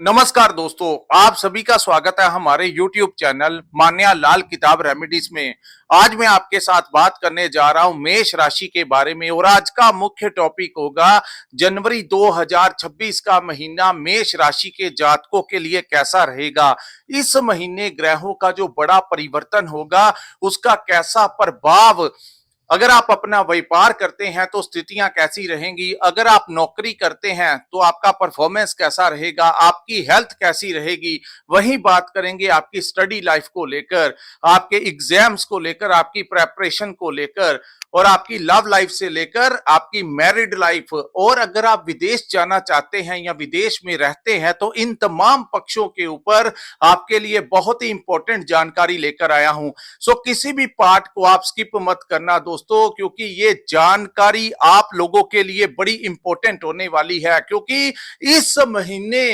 नमस्कार दोस्तों, आप सभी का स्वागत है हमारे YouTube चैनल मान्या लाल किताब रेमेडीज में। आज मैं आपके साथ बात करने जा रहा हूं मेष राशि के बारे में और आज का मुख्य टॉपिक होगा जनवरी 2026 का महीना मेष राशि के जातकों के लिए कैसा रहेगा। इस महीने ग्रहों का जो बड़ा परिवर्तन होगा उसका कैसा प्रभाव, अगर आप अपना व्यापार करते हैं तो स्थितियां कैसी रहेंगी, अगर आप नौकरी करते हैं तो आपका परफॉर्मेंस कैसा रहेगा, आपकी हेल्थ कैसी रहेगी। वहीं बात करेंगे आपकी स्टडी लाइफ को लेकर, आपके एग्जाम्स को लेकर, आपकी प्रेपरेशन को लेकर और आपकी लव लाइफ से लेकर आपकी मैरिड लाइफ। और अगर आप विदेश जाना चाहते हैं या विदेश में रहते हैं तो इन तमाम पक्षों के ऊपर आपके लिए बहुत ही इंपॉर्टेंट जानकारी लेकर आया हूं। सो किसी भी पार्ट को आप स्किप मत करना दोस्तों, क्योंकि ये जानकारी आप लोगों के लिए बड़ी इंपॉर्टेंट होने वाली है। क्योंकि इस महीने,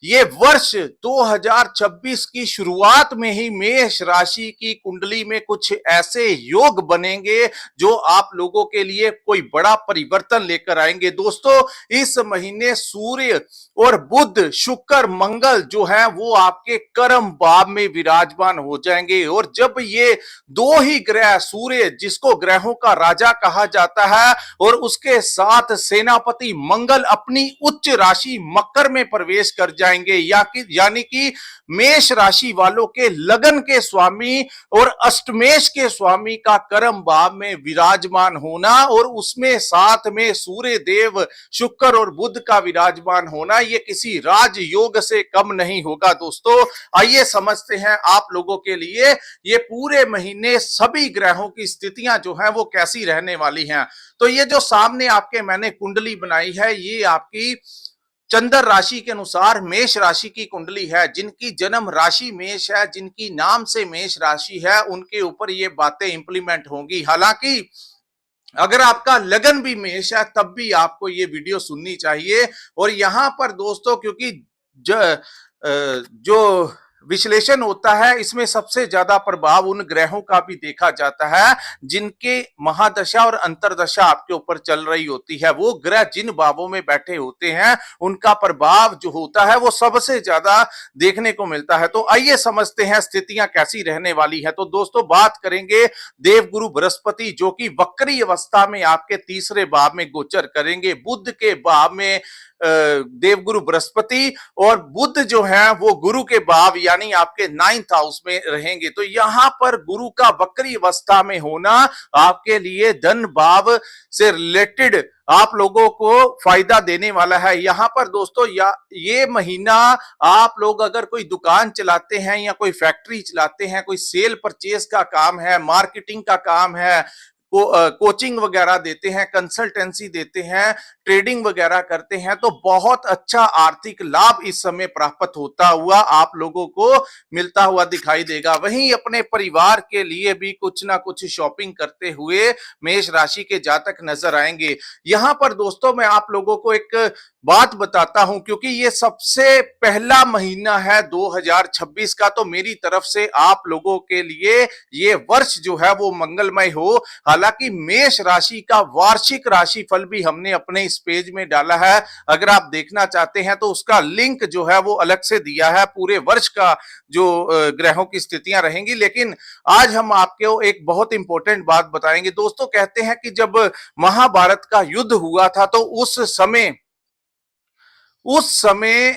ये वर्ष 2026 की शुरुआत में ही मेष राशि की कुंडली में कुछ ऐसे योग बनेंगे जो आप लोगों के लिए कोई बड़ा परिवर्तन लेकर आएंगे। दोस्तों, इस महीने सूर्य और बुध, शुक्र, मंगल जो है वो आपके कर्म भाव में विराजमान हो जाएंगे। और जब ये दो ही ग्रह, सूर्य जिसको ग्रहों का राजा कहा जाता है और उसके साथ सेनापति मंगल अपनी उच्च राशि मकर में प्रवेश कर जाएंगे, यानी कि मेष राशि वालों के लगन के स्वामी और अष्टमेश के स्वामी का कर्म भाव में विराजमान होना और उसमें साथ में सूर्य देव, शुक्र और बुध का विराजमान होना, ये किसी राज योग से कम नहीं होगा। दोस्तों, आइए समझते हैं आप लोगों के लिए ये पूरे महीने सभी ग्रहों की स्थितियां जो हैं वो कैसी रहने वाली हैं। तो ये जो सामने आपके मैंने कुंडली बनाई है, ये आपकी चंद्र राशि के अनुसार मेष राशि की कुंडली है। जिनकी जन्म राशि मेष है, जिनकी नाम से मेष राशि है, उनके ऊपर ये बातें इंप्लीमेंट होंगी। हालांकि अगर आपका लगन भी मेष है तब भी आपको ये वीडियो सुननी चाहिए। और यहां पर दोस्तों, क्योंकि जो विश्लेषण होता है इसमें सबसे ज्यादा प्रभाव उन ग्रहों का भी देखा जाता है जिनके महादशा और अंतरदशा आपके ऊपर चल रही होती है। वो ग्रह जिन भावों में बैठे होते हैं उनका प्रभाव जो होता है वो सबसे ज्यादा देखने को मिलता है। तो आइए समझते हैं स्थितियां कैसी रहने वाली है। तो दोस्तों, बात करेंगे देवगुरु बृहस्पति जो कि वक्री अवस्था में आपके तीसरे भाव में गोचर करेंगे। बुध के भाव में देवगुरु बृहस्पति और बुध जो है वो गुरु के भाव यानी आपके 9th हाउस में रहेंगे। तो यहां पर गुरु का वक्री अवस्था में होना आपके लिए धन भाव से रिलेटेड आप लोगों को फायदा देने वाला है। यहां पर दोस्तों, ये महीना आप लोग अगर कोई दुकान चलाते हैं या कोई फैक्ट्री चलाते हैं, कोई सेल परचेज का काम है, मार्केटिंग का काम है, कोचिंग वगैरह देते हैं, कंसल्टेंसी देते हैं, ट्रेडिंग वगैरह करते हैं, तो बहुत अच्छा आर्थिक लाभ इस समय प्राप्त होता हुआ आप लोगों को मिलता हुआ दिखाई देगा। वहीं अपने परिवार के लिए भी कुछ ना कुछ शॉपिंग करते हुए मेष राशि के जातक नजर आएंगे। यहां पर दोस्तों, मैं आप लोगों को एक बात बताता हूं, क्योंकि ये सबसे पहला महीना है 2026 का, तो मेरी तरफ से आप लोगों के लिए ये वर्ष जो है वो मंगलमय हो। हालांकि मेष राशि का वार्षिक राशि फल भी हमने अपने इस पेज में डाला है, अगर आप देखना चाहते हैं तो उसका लिंक जो है वो अलग से दिया है। पूरे वर्ष का जो ग्रहों की स्थितियां रहेंगी, लेकिन आज हम आपको एक बहुत इंपॉर्टेंट बात बताएंगे। दोस्तों, कहते हैं कि जब महाभारत का युद्ध हुआ था तो उस समय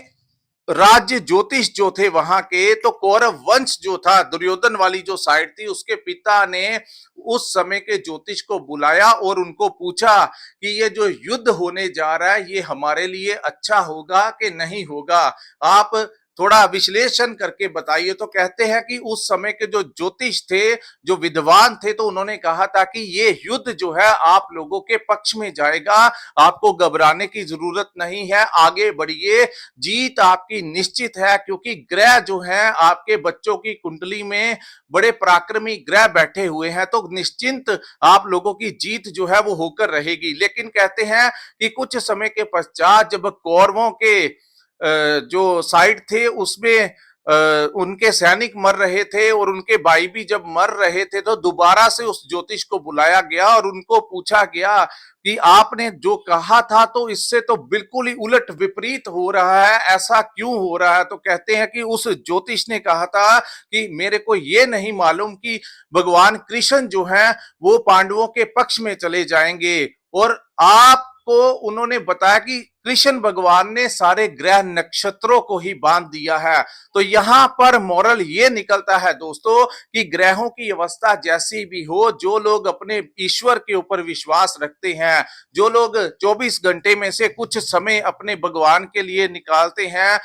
राज्य ज्योतिष जो थे वहां के, तो कौरव वंश जो था, दुर्योधन वाली जो साइड थी, उसके पिता ने उस समय के ज्योतिष को बुलाया और उनको पूछा कि ये जो युद्ध होने जा रहा है ये हमारे लिए अच्छा होगा कि नहीं होगा, आप थोड़ा विश्लेषण करके बताइए। तो कहते हैं कि उस समय के जो ज्योतिष थे, जो विद्वान थे, तो उन्होंने कहा था कि ये युद्ध जो है आप लोगों के पक्ष में जाएगा, आपको घबराने की जरूरत नहीं है, आगे बढ़िए, जीत आपकी निश्चित है। क्योंकि ग्रह जो है आपके बच्चों की कुंडली में बड़े पराक्रमी ग्रह बैठे हुए हैं, तो निश्चिंत आप लोगों की जीत जो है वो होकर रहेगी। लेकिन कहते हैं कि कुछ समय के पश्चात जब कौरवों के जो साइड थे उसमें उनके सैनिक मर रहे थे और उनके भाई भी जब मर रहे थे तो दोबारा से उस ज्योतिष को बुलाया गया और उनको पूछा गया कि आपने जो कहा था तो इससे तो बिल्कुल ही उलट विपरीत हो रहा है, ऐसा क्यों हो रहा है? तो कहते हैं कि उस ज्योतिष ने कहा था कि मेरे को ये नहीं मालूम कि भगवान कृष्ण जो है वो पांडवों के पक्ष में चले जाएंगे, और आपको उन्होंने बताया कि कृष्ण भगवान ने सारे ग्रह नक्षत्रों को ही बांध दिया है। तो यहां पर मोरल ये निकलता है दोस्तों कि ग्रहों की अवस्था जैसी भी हो, जो लोग अपने ईश्वर के ऊपर विश्वास रखते हैं, जो लोग 24 घंटे में से कुछ समय अपने भगवान के लिए निकालते हैं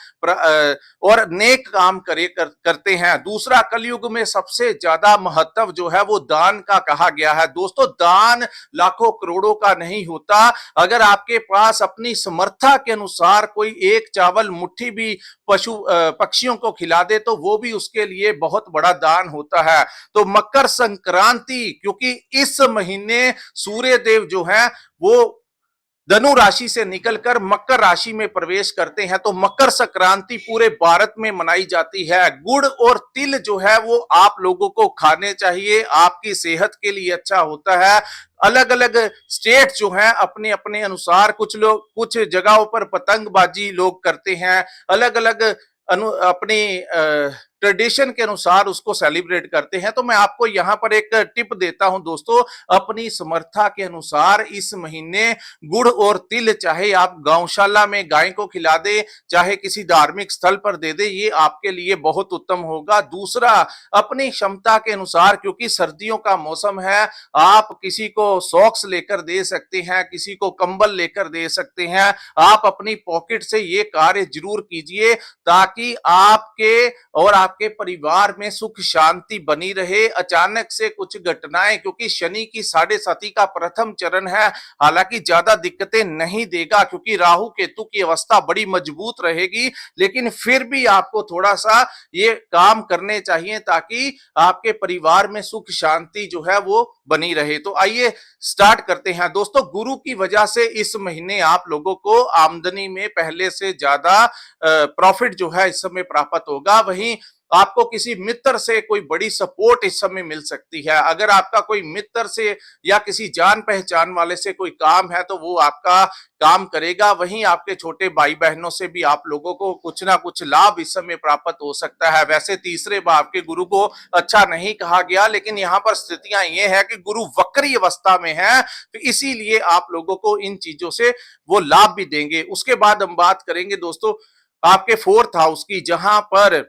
और नेक काम करते हैं। दूसरा, कलयुग में सबसे ज्यादा महत्व जो है वो दान का कहा गया है। दोस्तों, दान लाखों करोड़ों का नहीं होता। अगर आपके पास अपनी समर्था के अनुसार कोई एक चावल मुट्ठी भी पक्षियों को खिला दे तो वो भी उसके लिए बहुत बड़ा दान होता है। तो मकर संक्रांति, क्योंकि इस महीने सूर्य देव जो है वो धनु राशि से निकलकर मकर राशि में प्रवेश करते हैं, तो मकर संक्रांति पूरे भारत में मनाई जाती है। गुड़ और तिल जो है वो आप लोगों को खाने चाहिए, आपकी सेहत के लिए अच्छा होता है। अलग अलग स्टेट जो है अपने अपने अनुसार, कुछ लोग कुछ जगहों पर पतंगबाजी लोग करते हैं, अलग अलग अपनी ट्रेडिशन के अनुसार उसको सेलिब्रेट करते हैं। तो मैं आपको यहाँ पर एक टिप देता हूं दोस्तों, अपनी समर्था के अनुसार इस महीने गुड़ और तिल चाहे आप गौशाला में गाय को खिला दे, चाहे किसी धार्मिक स्थल पर दे दे, ये आपके लिए बहुत उत्तम होगा। दूसरा, अपनी क्षमता के अनुसार, क्योंकि सर्दियों का मौसम है, आप किसी को सॉक्स लेकर दे सकते हैं, किसी को कंबल लेकर दे सकते हैं। आप अपनी पॉकेट से ये कार्य जरूर कीजिए ताकि आपके और आपके परिवार में सुख शांति बनी रहे। अचानक से कुछ घटनाएं, क्योंकि शनि की 7.5 का प्रथम चरण है, हालांकि ज्यादा दिक्कतें नहीं देगा क्योंकि राहु केतु की अवस्था बड़ी मजबूत रहेगी, लेकिन फिर भी आपको थोड़ा सा ये काम करने चाहिए ताकि आपके परिवार में सुख शांति जो है वो बनी रहे। तो आइए स्टार्ट करते हैं दोस्तों। गुरु की वजह से इस महीने आप लोगों को आमदनी में पहले से ज्यादा प्रॉफिट जो है इस समय प्राप्त होगा। वहीं आपको किसी मित्र से कोई बड़ी सपोर्ट इस समय मिल सकती है। अगर आपका कोई मित्र से या किसी जान पहचान वाले से कोई काम है तो वो आपका काम करेगा। वहीं आपके छोटे भाई बहनों से भी आप लोगों को कुछ ना कुछ लाभ इस समय प्राप्त हो सकता है। वैसे तीसरे भाव के गुरु को अच्छा नहीं कहा गया, लेकिन यहाँ पर स्थितियां ये है कि गुरु वक्री अवस्था में है, तो इसीलिए आप लोगों को इन चीजों से वो लाभ भी देंगे। उसके बाद हम बात करेंगे दोस्तों आपके 4th हाउस की, जहां पर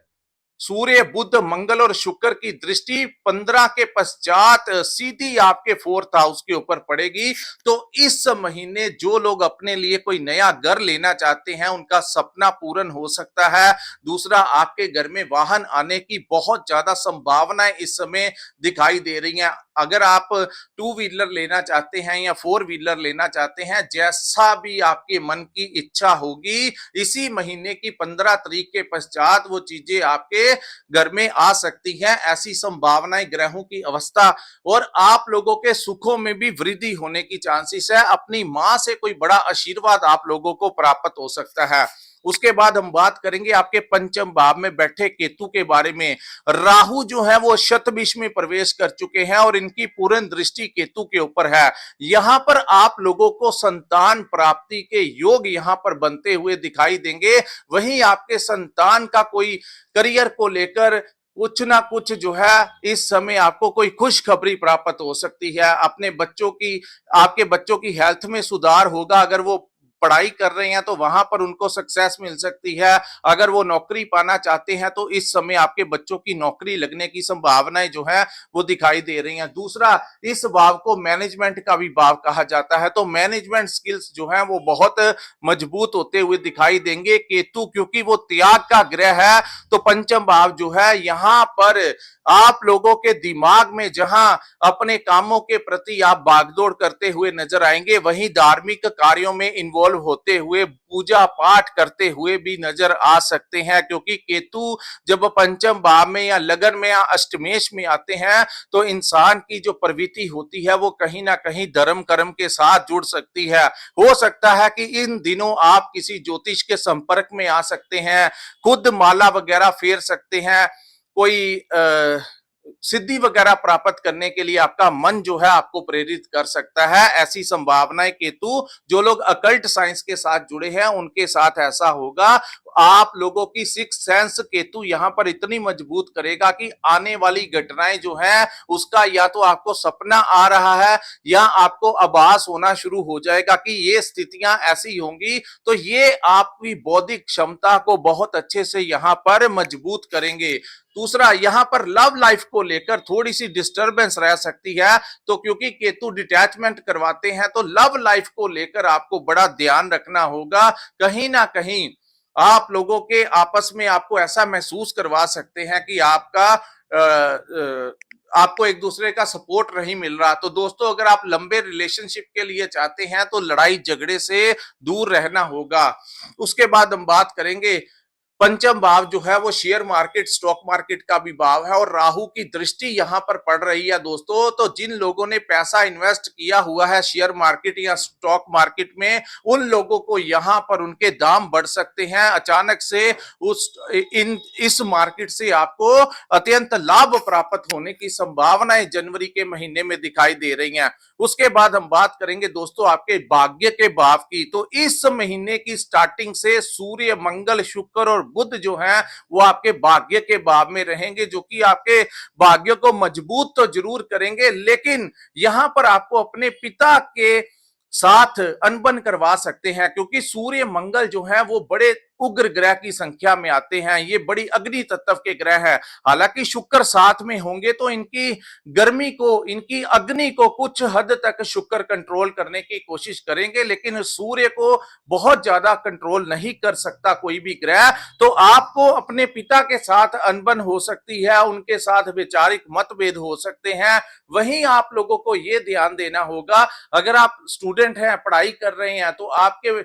सूर्य, बुध, मंगल और शुक्र की दृष्टि 15 के पश्चात सीधी आपके 4th हाउस के ऊपर पड़ेगी। तो इस महीने जो लोग अपने लिए कोई नया घर लेना चाहते हैं उनका सपना पूर्ण हो सकता है। दूसरा, आपके घर में वाहन आने की बहुत ज्यादा संभावनाएं इस समय दिखाई दे रही हैं। अगर आप 2 व्हीलर लेना चाहते हैं या 4 व्हीलर लेना चाहते हैं, जैसा भी आपके मन की इच्छा होगी, इसी महीने की 15 तारीख के पश्चात वो चीजें आपके घर में आ सकती हैं। ऐसी संभावनाएं ग्रहों की अवस्था और आप लोगों के सुखों में भी वृद्धि होने की चांसेस है। अपनी मां से कोई बड़ा आशीर्वाद आप लोगों को प्राप्त हो सकता है। उसके बाद हम बात करेंगे आपके पंचम भाव में बैठे केतु के बारे में। राहु जो है वो शतभिष में प्रवेश कर चुके हैं और इनकी पूर्ण दृष्टि केतु के ऊपर है। यहां पर आप लोगों को संतान प्राप्ति के योग यहां पर बनते हुए दिखाई देंगे। वहीं आपके संतान का कोई करियर को लेकर कुछ ना कुछ जो है इस समय आपको कोई खुशखबरी प्राप्त हो सकती है। अपने बच्चों की, आपके बच्चों की हेल्थ में सुधार होगा। अगर वो पढ़ाई कर रहे हैं तो वहां पर उनको सक्सेस मिल सकती है। अगर वो नौकरी पाना चाहते हैं तो इस समय आपके बच्चों की नौकरी लगने की संभावनाएं जो है वो दिखाई दे रही हैं। दूसरा, इस भाव को मैनेजमेंट का भी भाव कहा जाता है, तो मैनेजमेंट स्किल्स जो है वो बहुत मजबूत होते हुए दिखाई देंगे। केतु क्योंकि वो त्याग का ग्रह है, तो पंचम भाव जो है यहाँ पर आप लोगों के दिमाग में जहां अपने कामों के प्रति आप भागदौड़ करते हुए नजर आएंगे, वहीं धार्मिक कार्यों में इन्वॉल्व होते हुए, पूजा पाठ करते हुए भी नजर आ सकते हैं। क्योंकि केतु जब पंचम भाव में या लगन में या अष्टमेश में आते हैं तो इंसान की जो प्रवृत्ति होती है वो कहीं ना कहीं धर्म कर्म के साथ जुड़ सकती है। हो सकता है कि इन दिनों आप किसी ज्योतिष के संपर्क में आ सकते हैं, खुद माला वगैरह फेर सकते हैं, कोई सिद्धि वगैरह प्राप्त करने के लिए आपका मन जो है आपको प्रेरित कर सकता है। ऐसी संभावनाएं केतु, जो लोग अकल्ट साइंस के साथ जुड़े हैं उनके साथ ऐसा होगा। आप लोगों की सिक्स सेंस केतु यहां पर इतनी मजबूत करेगा कि आने वाली घटनाएं जो है उसका या तो आपको सपना आ रहा है या आपको आभास होना शुरू हो जाएगा कि ये स्थितियां ऐसी होंगी, तो ये आपकी बौद्धिक क्षमता को बहुत अच्छे से यहां पर मजबूत करेंगे। दूसरा, यहां पर लव लाइफ को लेकर थोड़ी सी डिस्टरबेंस रह सकती है, तो क्योंकि केतु डिटैचमेंट करवाते हैं तो लव लाइफ को लेकर आपको बड़ा ध्यान रखना होगा। कहीं ना कहीं आप लोगों के आपस में आपको ऐसा महसूस करवा सकते हैं कि आपको एक दूसरे का सपोर्ट नहीं मिल रहा। तो दोस्तों, अगर आप लंबे रिलेशनशिप के लिए चाहते हैं तो लड़ाई झगड़े से दूर रहना होगा। उसके बाद हम बात करेंगे, पंचम भाव जो है वो शेयर मार्केट, स्टॉक मार्केट का भी भाव है और राहु की दृष्टि यहां पर पड़ रही है दोस्तों। तो जिन लोगों ने पैसा इन्वेस्ट किया हुआ है शेयर मार्केट या स्टॉक मार्केट में, उन लोगों को यहां पर उनके दाम बढ़ सकते हैं अचानक से। इस मार्केट से आपको अत्यंत लाभ प्राप्त होने की संभावनाएं जनवरी के महीने में दिखाई दे रही हैं। उसके बाद हम बात करेंगे दोस्तों आपके भाग्य के भाव की। तो इस महीने की स्टार्टिंग से सूर्य, मंगल, शुक्र और बुध जो हैं वो आपके भाग्य के भाव में रहेंगे, जो कि आपके भाग्य को मजबूत तो जरूर करेंगे, लेकिन यहां पर आपको अपने पिता के साथ अनबन करवा सकते हैं। क्योंकि सूर्य मंगल जो है वो बड़े उग्र ग्रह की संख्या में आते हैं, ये बड़ी अग्नि तत्व के ग्रह हैं। हालांकि शुक्र साथ में होंगे तो इनकी गर्मी को, इनकी अग्नि को कुछ हद तक शुक्र कंट्रोल करने की कोशिश करेंगे, लेकिन सूर्य को बहुत ज्यादा कंट्रोल नहीं कर सकता कोई भी ग्रह। तो आपको अपने पिता के साथ अनबन हो सकती है, उनके साथ वैचारिक मतभेद हो सकते हैं। वहीं आप लोगों को यह ध्यान देना होगा, अगर आप स्टूडेंट हैं, पढ़ाई कर रहे हैं, तो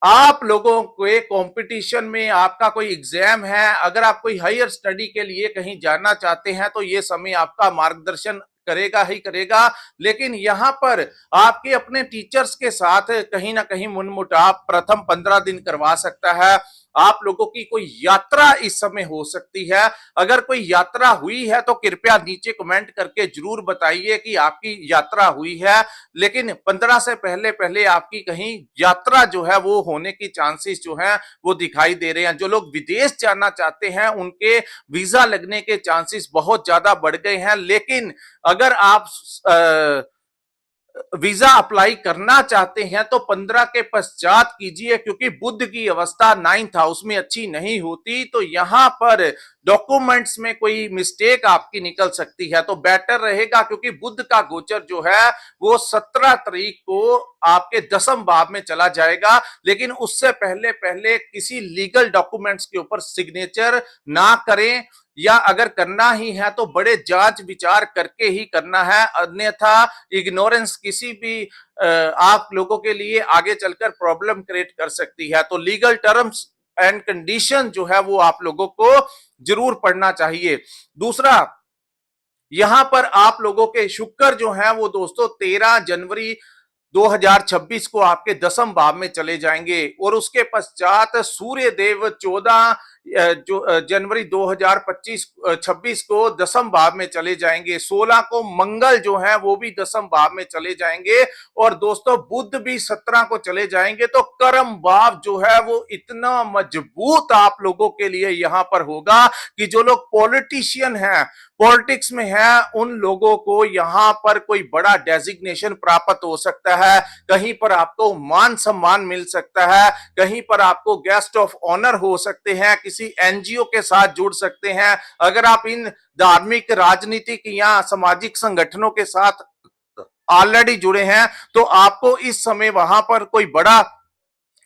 आप लोगों के कंपटीशन में आपका कोई एग्जाम है, अगर आप कोई हायर स्टडी के लिए कहीं जाना चाहते हैं तो ये समय आपका मार्गदर्शन करेगा ही करेगा। लेकिन यहां पर आपके अपने टीचर्स के साथ कहीं ना कहीं मनमुटाव प्रथम 15 दिन करवा सकता है। आप लोगों की कोई यात्रा इस समय हो सकती है। अगर कोई यात्रा हुई है तो कृपया नीचे कमेंट करके जरूर बताइए कि आपकी यात्रा हुई है। लेकिन 15 से पहले पहले आपकी कहीं यात्रा जो है वो होने की चांसेस जो है वो दिखाई दे रहे हैं। जो लोग विदेश जाना चाहते हैं उनके वीजा लगने के चांसेस बहुत ज्यादा बढ़ गए हैं। लेकिन अगर आप वीजा अप्लाई करना चाहते हैं तो 15 के पश्चात कीजिए, क्योंकि बुध की अवस्था 9th हाउस में अच्छी नहीं होती। तो यहां पर डॉक्यूमेंट्स में कोई मिस्टेक आपकी निकल सकती है, तो बेटर रहेगा, क्योंकि बुध का गोचर जो है वो 17 तारीख को आपके 10th भाव में चला जाएगा। लेकिन उससे पहले पहले किसी लीगल डॉक्यूमेंट्स के ऊपर सिग्नेचर ना करें, या अगर करना ही है तो बड़े जांच विचार करके ही करना है, अन्यथा इग्नोरेंस किसी भी आप लोगों के लिए आगे चलकर प्रॉब्लम क्रिएट कर सकती है। तो लीगल टर्म्स एंड कंडीशन जो है वो आप लोगों को जरूर पढ़ना चाहिए। दूसरा, यहां पर आप लोगों के शुक्र जो है वो दोस्तों 13 जनवरी 2026 को आपके 10th भाव में चले जाएंगे, और उसके पश्चात सूर्य देव 14 जनवरी 2026 को 10th भाव में चले जाएंगे। 16 को मंगल जो है वो भी 10th भाव में चले जाएंगे, और दोस्तों बुध भी 17 को चले जाएंगे। तो कर्म भाव जो है वो इतना मजबूत आप लोगों के लिए यहां पर होगा कि जो लोग पॉलिटिशियन हैं, पॉलिटिक्स में है, उन लोगों को यहां पर कोई बड़ा डेजिग्नेशन प्राप्त हो सकता है। कहीं पर आपको मान सम्मान मिल सकता है, कहीं पर आपको गेस्ट ऑफ ऑनर हो सकते हैं, किसी एनजीओ के साथ जुड़ सकते हैं। अगर आप इन धार्मिक, राजनीतिक या सामाजिक संगठनों के साथ ऑलरेडी जुड़े हैं तो आपको इस समय वहां पर कोई बड़ा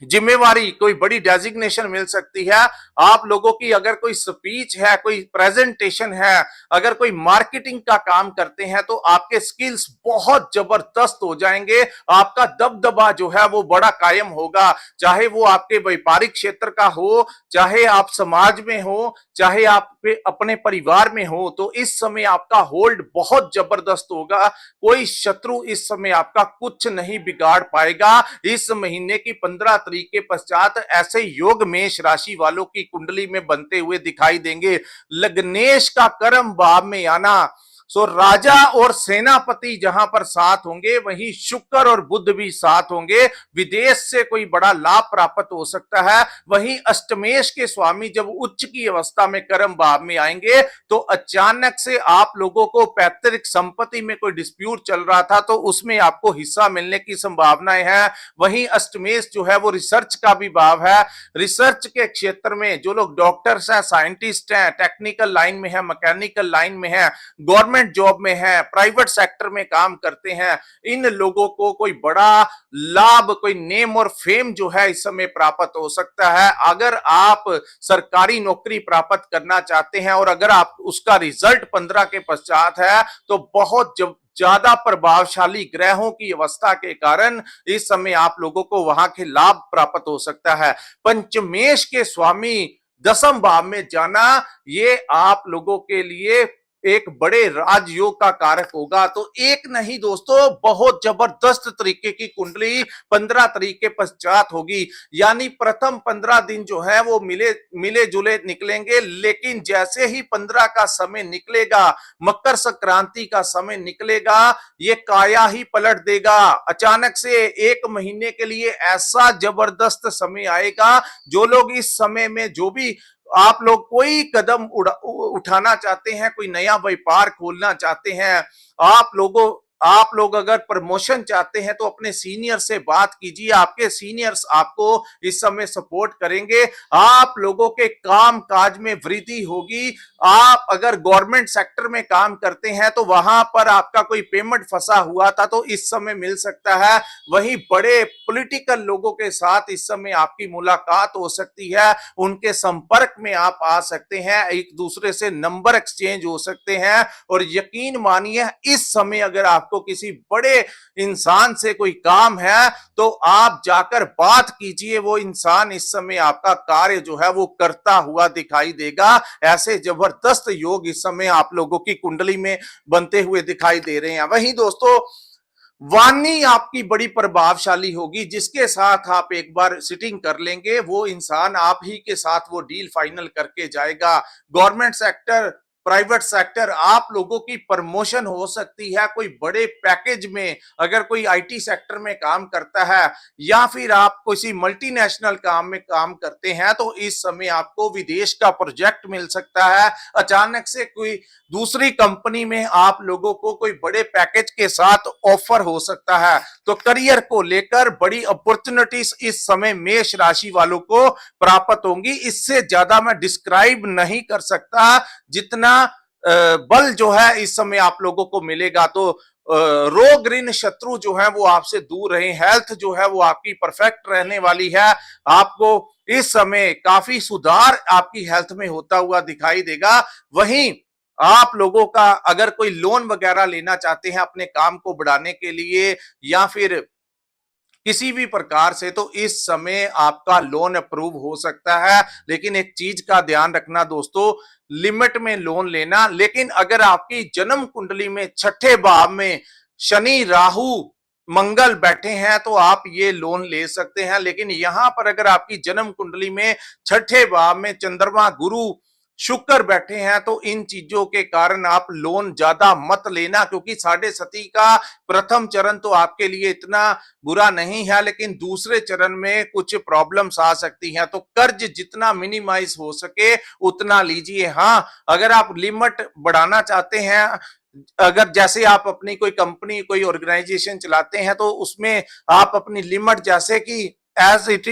जिम्मेवारी, कोई बड़ी डेजिग्नेशन मिल सकती है। आप लोगों की अगर कोई स्पीच है, कोई प्रेजेंटेशन है, अगर कोई मार्केटिंग का काम करते हैं तो आपके स्किल्स बहुत जबरदस्त हो जाएंगे। आपका दबदबा जो है वो बड़ा कायम होगा, चाहे वो आपके व्यापारिक क्षेत्र का हो, चाहे आप समाज में हो, चाहे आप अपने परिवार में हो। तो इस समय आपका होल्ड बहुत जबरदस्त होगा। कोई शत्रु इस समय आपका कुछ नहीं बिगाड़ पाएगा। इस महीने की 15 तारीख के पश्चात ऐसे योग मेष राशि वालों की कुंडली में बनते हुए दिखाई देंगे। लग्नेश का कर्म भाव में आना, सो राजा और सेनापति जहां पर साथ होंगे वहीं शुक्र और बुध भी साथ होंगे। विदेश से कोई बड़ा लाभ प्राप्त हो सकता है। वहीं अष्टमेश के स्वामी जब उच्च की अवस्था में कर्म भाव में आएंगे तो अचानक से आप लोगों को पैतृक संपत्ति में कोई डिस्प्यूट चल रहा था तो उसमें आपको हिस्सा मिलने की संभावनाएं हैं। वहीं अष्टमेश जो है वो रिसर्च का भी भाव है। रिसर्च के क्षेत्र में जो लोग डॉक्टर्स हैं, साइंटिस्ट हैं, टेक्निकल लाइन में है, मैकेनिकल लाइन में है, गवर्नमेंट जॉब में है, प्राइवेट सेक्टर में काम करते हैं, इन लोगों को कोई बड़ा लाभ, कोई नेम और फेम जो है इस समय प्राप्त हो सकता है। अगर आप सरकारी नौकरी प्राप्त करना चाहते हैं और अगर आप उसका रिजल्ट 15 के पश्चात है तो बहुत ज्यादा प्रभावशाली ग्रहों की अवस्था के कारण इस समय आप लोगों को वहां के लाभ प्राप्त हो सकता है। पंचमेश के स्वामी दसम भाव में जाना ये आप लोगों के लिए एक बड़े राजयोग का कारक होगा। तो एक नहीं दोस्तों, बहुत जबरदस्त तरीके की कुंडली 15 तारीख के पश्चात होगी। यानी प्रथम 15 दिन जो है वो मिले जुले निकलेंगे, लेकिन जैसे ही 15 का समय निकलेगा, मकर संक्रांति का समय निकलेगा, ये काया ही पलट देगा। अचानक से एक महीने के लिए ऐसा जबरदस्त समय आएगा। जो लोग इस समय में जो भी आप लोग कोई कदम उठाना चाहते हैं, कोई नया व्यापार खोलना चाहते हैं, आप लोग अगर प्रमोशन चाहते हैं तो अपने सीनियर से बात कीजिए। आपके सीनियर्स आपको इस समय सपोर्ट करेंगे। आप लोगों के काम काज में वृद्धि होगी। आप अगर गवर्नमेंट सेक्टर में काम करते हैं तो वहां पर आपका कोई पेमेंट फंसा हुआ था तो इस समय मिल सकता है। वहीं बड़े पॉलिटिकल लोगों के साथ इस समय आपकी मुलाकात हो सकती है, उनके संपर्क में आप आ सकते हैं, एक दूसरे से नंबर एक्सचेंज हो सकते हैं। और यकीन मानिए इस समय अगर आपको किसी बड़े इंसान से कोई काम है तो आप जाकर बात कीजिए, वो इंसान इस समय आपका कार्य जो है वो करता हुआ दिखाई देगा। ऐसे जबरदस्त योग इस समय आप लोगों की कुंडली में बनते हुए दिखाई दे रहे हैं। वहीं दोस्तों, वाणी आपकी बड़ी प्रभावशाली होगी। जिसके साथ आप एक बार सिटिंग कर लेंगे वो इंसान आप ही के साथ वो डील फाइनल करके जाएगा। गवर्नमेंट सेक्टर, प्राइवेट सेक्टर, आप लोगों की प्रमोशन हो सकती है कोई बड़े पैकेज में। अगर कोई आईटी सेक्टर में काम करता है या फिर आप किसी मल्टीनेशनल काम में काम करते हैं तो इस समय आपको विदेश का प्रोजेक्ट मिल सकता है। अचानक से कोई दूसरी कंपनी में आप लोगों को कोई बड़े पैकेज के साथ ऑफर हो सकता है। तो करियर को लेकर बड़ी अपॉर्चुनिटीज इस समय मेष राशि वालों को प्राप्त होंगी। इससे ज्यादा मैं डिस्क्राइब नहीं कर सकता जितना बल जो है इस समय आप लोगों को मिलेगा। तो रोग ऋण शत्रु जो है वो आपसे दूर रहे। हेल्थ जो है वो आपकी परफेक्ट रहने वाली है। आपको इस समय काफी सुधार आपकी हेल्थ में होता हुआ दिखाई देगा। वहीं आप लोगों का अगर कोई लोन वगैरह लेना चाहते हैं अपने काम को बढ़ाने के लिए या फिर किसी भी प्रकार से, तो इस समय आपका लोन अप्रूव हो सकता है। लेकिन एक चीज का ध्यान रखना दोस्तों, लिमिट में लोन लेना। लेकिन अगर आपकी जन्म कुंडली में छठे भाव में शनि, राहु, मंगल बैठे हैं तो आप ये लोन ले सकते हैं। लेकिन यहां पर अगर आपकी जन्म कुंडली में छठे भाव में चंद्रमा, गुरु, शुक्र बैठे हैं तो इन चीजों के कारण आप लोन ज्यादा मत लेना, क्योंकि साढ़े सती का प्रथम चरण तो आपके लिए इतना बुरा नहीं है, लेकिन दूसरे चरण में कुछ प्रॉब्लम्स आ सकती हैं। तो कर्ज जितना मिनिमाइज हो सके उतना लीजिए। हाँ, अगर आप लिमिट बढ़ाना चाहते हैं, अगर जैसे आप अपनी कोई कंपनी, कोई ऑर्गेनाइजेशन चलाते हैं तो उसमें आप अपनी लिमिट जैसे कि एज इट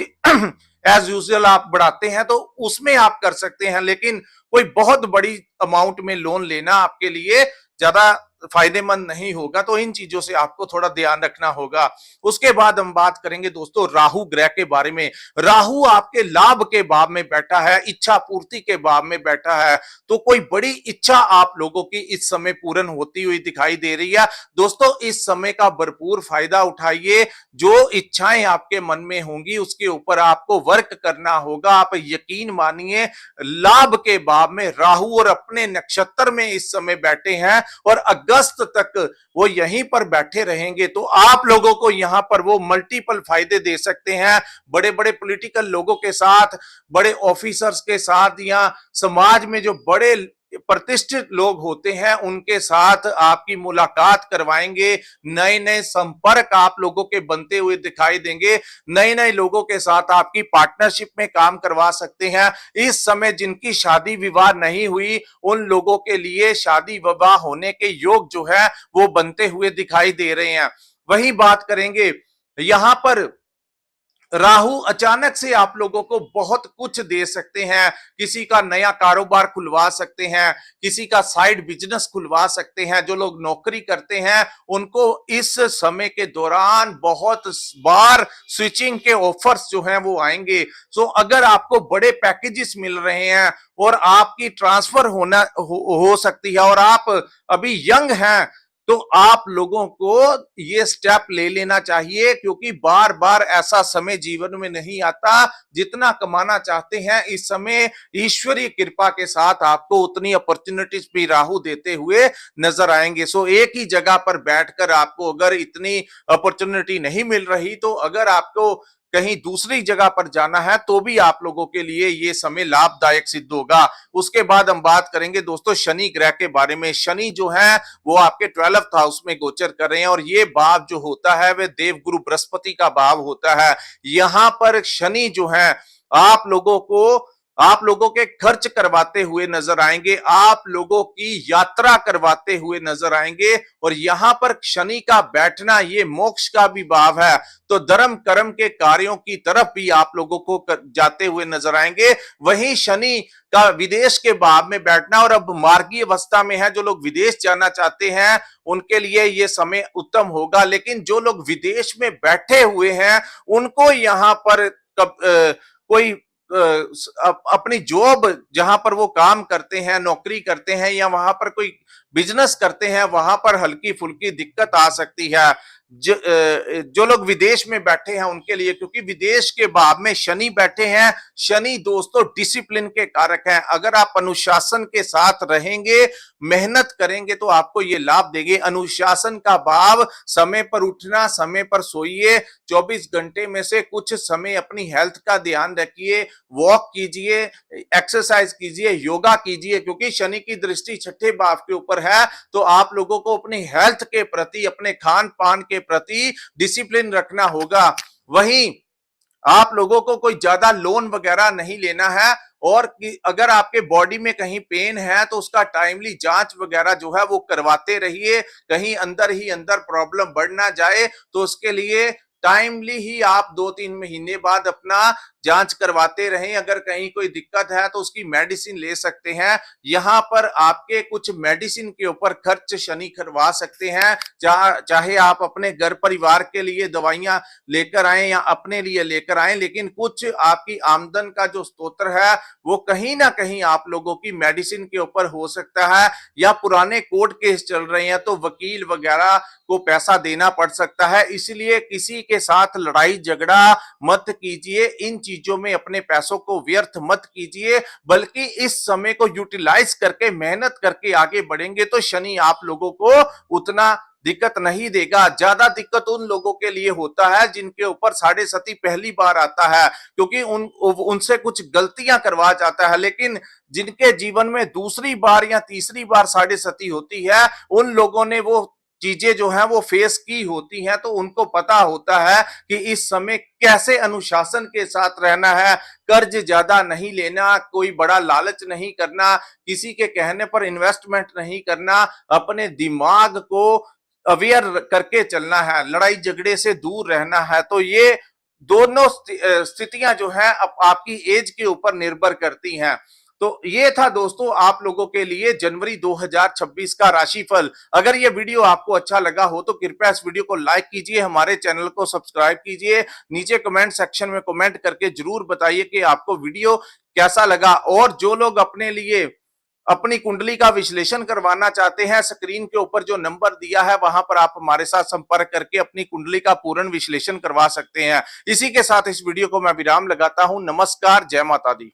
एज यूजुअल आप बढ़ाते हैं तो उसमें आप कर सकते हैं। लेकिन कोई बहुत बड़ी अमाउंट में लोन लेना आपके लिए ज्यादा फायदेमंद नहीं होगा। तो इन चीजों से आपको थोड़ा ध्यान रखना होगा। उसके बाद हम बात करेंगे दोस्तों राहु ग्रह के बारे में। राहु आपके लाभ के भाव में बैठा है, इच्छा पूर्ति के भाव में बैठा है, तो कोई बड़ी इच्छा आप लोगों की इस समय पूर्ण होती हुई दिखाई दे रही है। दोस्तों इस समय का भरपूर फायदा उठाइए। जो इच्छाएं आपके मन में होंगी उसके ऊपर आपको वर्क करना होगा। आप यकीन मानिए, लाभ के भाव में राहु और अपने नक्षत्र में इस समय बैठे हैं और अगस्त तक वो यहीं पर बैठे रहेंगे, तो आप लोगों को यहां पर वो मल्टीपल फायदे दे सकते हैं। बड़े बड़े पॉलिटिकल लोगों के साथ, बड़े ऑफिसर्स के साथ, या समाज में जो बड़े प्रतिष्ठित लोग होते हैं उनके साथ आपकी मुलाकात करवाएंगे। नए नए संपर्क आप लोगों के बनते हुए दिखाई देंगे। नए नए लोगों के साथ आपकी पार्टनरशिप में काम करवा सकते हैं। इस समय जिनकी शादी विवाह नहीं हुई उन लोगों के लिए शादी विवाह होने के योग जो है वो बनते हुए दिखाई दे रहे हैं। वही बात करेंगे, यहां पर राहु अचानक से आप लोगों को बहुत कुछ दे सकते हैं। किसी का नया कारोबार खुलवा सकते हैं, किसी का साइड बिजनेस खुलवा सकते हैं। जो लोग नौकरी करते हैं उनको इस समय के दौरान बहुत बार स्विचिंग के ऑफर्स जो हैं वो आएंगे। सो अगर आपको बड़े पैकेजेस मिल रहे हैं और आपकी ट्रांसफर हो सकती है और आप अभी यंग हैं, तो आप लोगों को ये स्टेप ले लेना चाहिए, क्योंकि बार बार ऐसा समय जीवन में नहीं आता। जितना कमाना चाहते हैं इस समय ईश्वरीय कृपा के साथ आपको उतनी अपॉर्चुनिटीज भी राहु देते हुए नजर आएंगे। सो एक ही जगह पर बैठकर आपको अगर इतनी अपॉर्चुनिटी नहीं मिल रही, तो अगर आपको कहीं दूसरी जगह पर जाना है तो भी आप लोगों के लिए ये समय लाभदायक सिद्ध होगा। उसके बाद हम बात करेंगे दोस्तों शनि ग्रह के बारे में। शनि जो है वो आपके 12th हाउस में गोचर कर रहे हैं और ये भाव जो होता है वह देवगुरु बृहस्पति का भाव होता है। यहां पर शनि जो है आप लोगों के खर्च करवाते हुए नजर आएंगे, आप लोगों की यात्रा करवाते हुए नजर आएंगे। और यहां पर शनि का बैठना ये मोक्ष का भी भाव है, तो धर्म कर्म के कार्यों की तरफ भी आप लोगों को जाते हुए नजर आएंगे। वहीं शनि का विदेश के भाव में बैठना, और अब मार्गीय अवस्था में है, जो लोग विदेश जाना चाहते हैं उनके लिए यह समय उत्तम होगा। लेकिन जो लोग विदेश में बैठे हुए हैं उनको यहां पर कोई अपनी जॉब जहां पर वो काम करते हैं, नौकरी करते हैं, या वहां पर कोई बिजनेस करते हैं, वहां पर हल्की फुल्की दिक्कत आ सकती है। जो लोग विदेश में बैठे हैं उनके लिए, क्योंकि विदेश के भाव में शनि बैठे हैं। शनि दोस्तों डिसिप्लिन के कारक हैं। अगर आप अनुशासन के साथ रहेंगे, मेहनत करेंगे, तो आपको ये लाभ देंगे। अनुशासन का भाव समय पर उठना, समय पर सोइए, 24 घंटे में से कुछ समय अपनी हेल्थ का ध्यान रखिए, वॉक कीजिए, एक्सरसाइज कीजिए, योगा कीजिए, क्योंकि शनि की दृष्टि छठे भाव के ऊपर है। तो आप लोगों को अपनी हेल्थ के प्रति, अपने खान पान के प्रति डिसिप्लिन रखना होगा। वहीं आप लोगों को कोई ज्यादा लोन वगैरह नहीं लेना है, और अगर आपके बॉडी में कहीं पेन है तो उसका टाइमली जांच वगैरह जो है वो करवाते रहिए। कहीं अंदर ही अंदर प्रॉब्लम बढ़ ना जाए, तो उसके लिए टाइमली ही आप 2-3 महीने बाद अपना जांच करवाते रहें। अगर कहीं कोई दिक्कत है तो उसकी मेडिसिन ले सकते हैं। यहां पर आपके कुछ मेडिसिन के ऊपर खर्च शनि करवा सकते हैं। चाहे आप अपने घर परिवार के लिए दवाइयां लेकर आए या अपने लिए लेकर आए, लेकिन कुछ आपकी आमदन का जो स्रोत है वो कहीं ना कहीं आप लोगों की मेडिसिन के ऊपर हो सकता है, या पुराने कोर्ट केस चल रहे हैं तो वकील वगैरह को पैसा देना पड़ सकता है। इसलिए किसी के साथ लड़ाई झगड़ा मत कीजिए, इन चीजों में अपने पैसों को व्यर्थ मत कीजिए, बल्कि इस समय को यूटिलाइज करके मेहनत करके आगे बढ़ेंगे तो शनि आप लोगों को उतना दिक्कत नहीं देगा। ज्यादा दिक्कत उन लोगों के लिए होता है जिनके ऊपर साढ़े सती पहली बार आता है, क्योंकि उनसे कुछ गलतियां करवा जाता है। लेकिन जिनके जीवन में दूसरी बार या तीसरी बार साढ़े सती होती है, उन लोगों ने वो चीजें जो है वो फेस की होती हैं, तो उनको पता होता है कि इस समय कैसे अनुशासन के साथ रहना है। कर्ज ज्यादा नहीं लेना, कोई बड़ा लालच नहीं करना, किसी के कहने पर इन्वेस्टमेंट नहीं करना, अपने दिमाग को अवेयर करके चलना है, लड़ाई झगड़े से दूर रहना है। तो ये दोनों स्थितियां जो है आपकी एज के ऊपर निर्भर करती हैं। तो ये था दोस्तों आप लोगों के लिए जनवरी 2026 का राशिफल। अगर ये वीडियो आपको अच्छा लगा हो तो कृपया इस वीडियो को लाइक कीजिए, हमारे चैनल को सब्सक्राइब कीजिए, नीचे कमेंट सेक्शन में कमेंट करके जरूर बताइए कि आपको वीडियो कैसा लगा। और जो लोग अपने लिए अपनी कुंडली का विश्लेषण करवाना चाहते हैं, स्क्रीन के ऊपर जो नंबर दिया है वहां पर आप हमारे साथ संपर्क करके अपनी कुंडली का पूर्ण विश्लेषण करवा सकते हैं। इसी के साथ इस वीडियो को मैं विराम लगाता हूं। नमस्कार, जय माता दी।